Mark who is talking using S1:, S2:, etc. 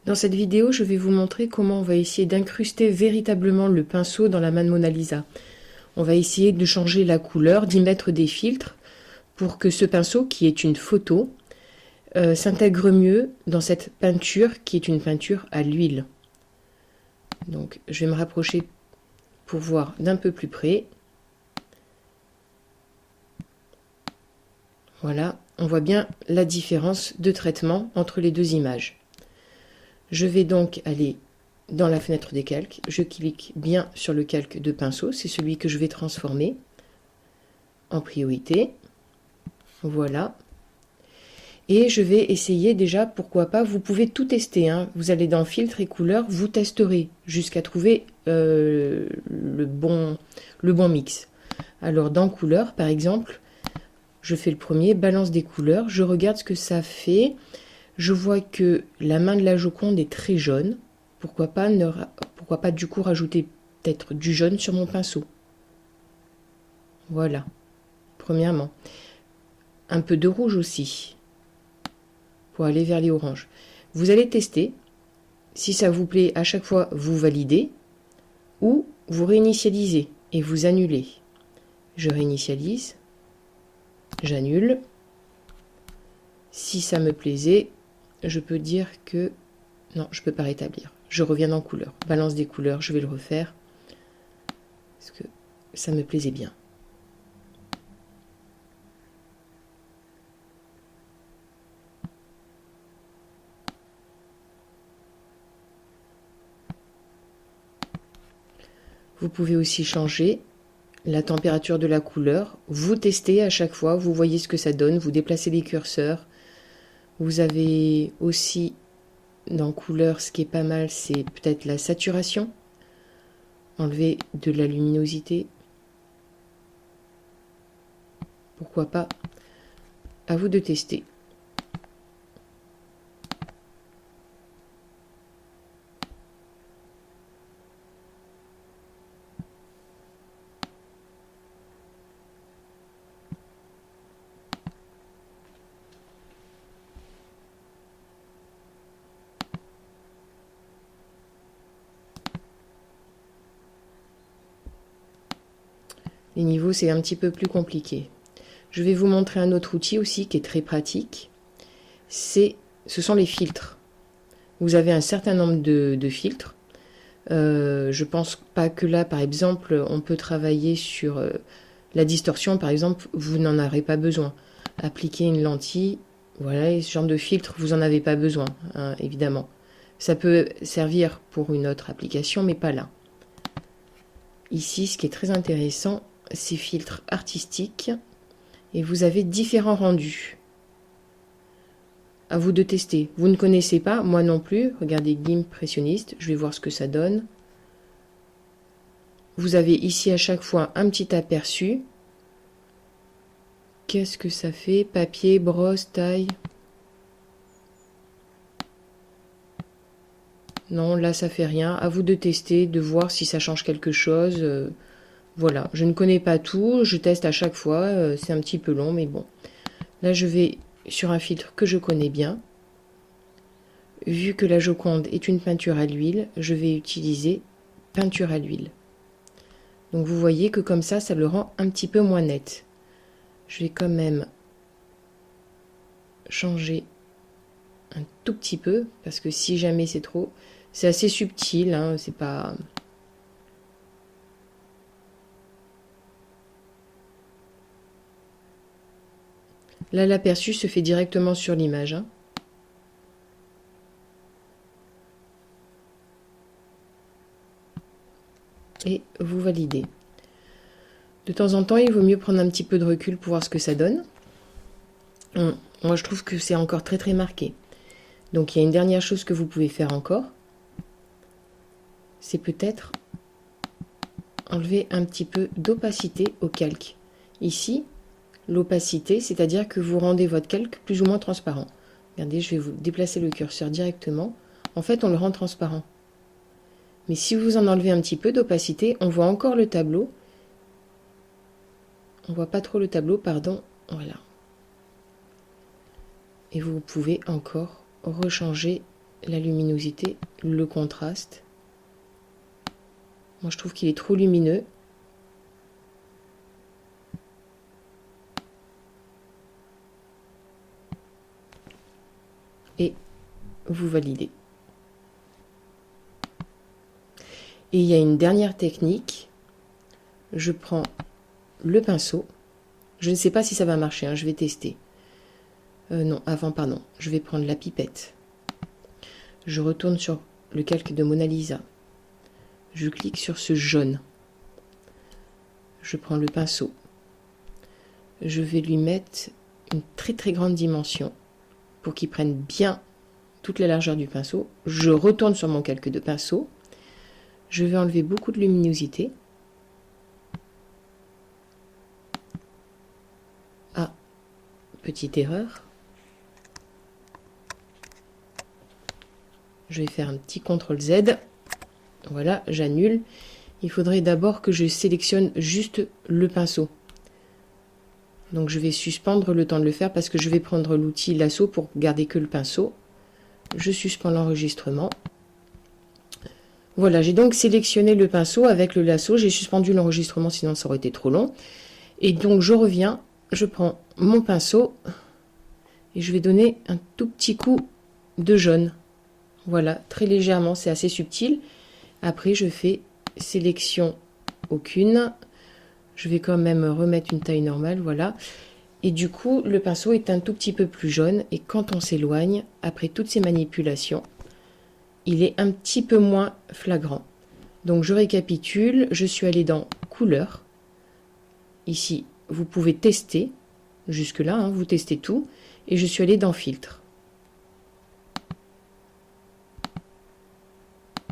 S1: Dans cette vidéo, je vais vous montrer comment on va essayer d'incruster véritablement le pinceau dans la main de Mona Lisa. On va essayer de changer la couleur, d'y mettre des filtres pour que ce pinceau, qui est une photo, s'intègre mieux dans cette peinture qui est une peinture à l'huile. Donc je vais me rapprocher pour voir d'un peu plus près. Voilà, on voit bien la différence de traitement entre les deux images. Je vais donc aller dans la fenêtre des calques, je clique bien sur le calque de pinceau, c'est celui que je vais transformer en priorité. Voilà. Et je vais essayer déjà, pourquoi pas, vous pouvez tout tester, hein. Vous allez dans filtre et couleur, vous testerez jusqu'à trouver le bon mix. Alors dans couleur, par exemple, je fais le premier, balance des couleurs, je regarde ce que ça fait. Je vois que la main de la Joconde est très jaune. Pourquoi pas du coup rajouter peut-être du jaune sur mon pinceau. Voilà, premièrement. Un peu de rouge aussi, pour aller vers les oranges. Vous allez tester. Si ça vous plaît, à chaque fois, vous validez ou vous réinitialisez et vous annulez. Je réinitialise, j'annule. Si ça me plaisait, je peux dire que non, je ne peux pas rétablir. Je reviens dans couleur. Balance des couleurs, je vais le refaire. Parce que ça me plaisait bien. Vous pouvez aussi changer la température de la couleur. Vous testez à chaque fois, vous voyez ce que ça donne, vous déplacez les curseurs. Vous avez aussi dans couleur, ce qui est pas mal, c'est peut-être la saturation. Enlever de la luminosité. Pourquoi pas? À vous de tester. Les niveaux, c'est un petit peu plus compliqué. Je vais vous montrer un autre outil aussi qui est très pratique. Ce sont les filtres. Vous avez un certain nombre de filtres. Je pense pas que là, par exemple, on peut travailler sur la distorsion, par exemple, vous n'en aurez pas besoin. Appliquer une lentille, voilà, ce genre de filtre, vous n'en avez pas besoin, hein, évidemment. Ça peut servir pour une autre application, mais pas là. Ici, ce qui est très intéressant, c'est filtres artistiques, et vous avez différents rendus. À vous de tester. Vous ne connaissez pas, moi non plus. Regardez GIMP Pressionniste, je vais voir ce que ça donne. Vous avez ici à chaque fois un petit aperçu. Qu'est-ce que ça fait? Papier, brosse, taille. Non, là ça fait rien. À vous de tester, de voir si ça change quelque chose. Voilà, je ne connais pas tout, je teste à chaque fois. C'est un petit peu long, mais bon. Là je vais sur un filtre que je connais bien. Vu que la Joconde est une peinture à l'huile, je vais utiliser peinture à l'huile. Donc vous voyez que comme ça le rend un petit peu moins net. Je vais quand même changer un tout petit peu, parce que si jamais c'est trop, c'est assez subtil, hein, c'est pas... Là, l'aperçu se fait directement sur l'image, hein. Et vous validez. De temps en temps, il vaut mieux prendre un petit peu de recul pour voir ce que ça donne. Moi, je trouve que c'est encore très très marqué. Donc, il y a une dernière chose que vous pouvez faire encore. C'est peut-être enlever un petit peu d'opacité au calque. Ici, l'opacité, c'est-à-dire que vous rendez votre calque plus ou moins transparent. Regardez, je vais vous déplacer le curseur directement. En fait, on le rend transparent. Mais si vous en enlevez un petit peu d'opacité, on voit encore le tableau. On voit pas trop le tableau, pardon. Voilà. Et vous pouvez encore rechanger la luminosité, le contraste. Moi, je trouve qu'il est trop lumineux. Et vous validez. Et il y a une dernière technique. Je prends le pinceau. Je ne sais pas si ça va marcher, hein, je vais tester. Non, avant, pardon. Je vais prendre la pipette. Je retourne sur le calque de Mona Lisa. Je clique sur ce jaune. Je prends le pinceau. Je vais lui mettre une très très grande dimension pour qu'il prenne bien toute la largeur du pinceau. Je retourne sur mon calque de pinceau. Je vais enlever beaucoup de luminosité. Ah, petite erreur. Je vais faire un petit CTRL Z. Voilà, j'annule. Il faudrait d'abord que je sélectionne juste le pinceau. Donc je vais suspendre le temps de le faire parce que je vais prendre l'outil lasso pour garder que le pinceau. Je suspends l'enregistrement. Voilà, j'ai donc sélectionné le pinceau avec le lasso. J'ai suspendu l'enregistrement, sinon ça aurait été trop long. Et donc je reviens, je prends mon pinceau et je vais donner un tout petit coup de jaune. Voilà, très légèrement, c'est assez subtil. Après, je fais sélection aucune. Je vais quand même remettre une taille normale, voilà. Et du coup, le pinceau est un tout petit peu plus jaune. Et quand on s'éloigne, après toutes ces manipulations, il est un petit peu moins flagrant. Donc je récapitule, je suis allée dans couleur. Ici, vous pouvez tester, jusque là, hein, vous testez tout. Et je suis allée dans filtre.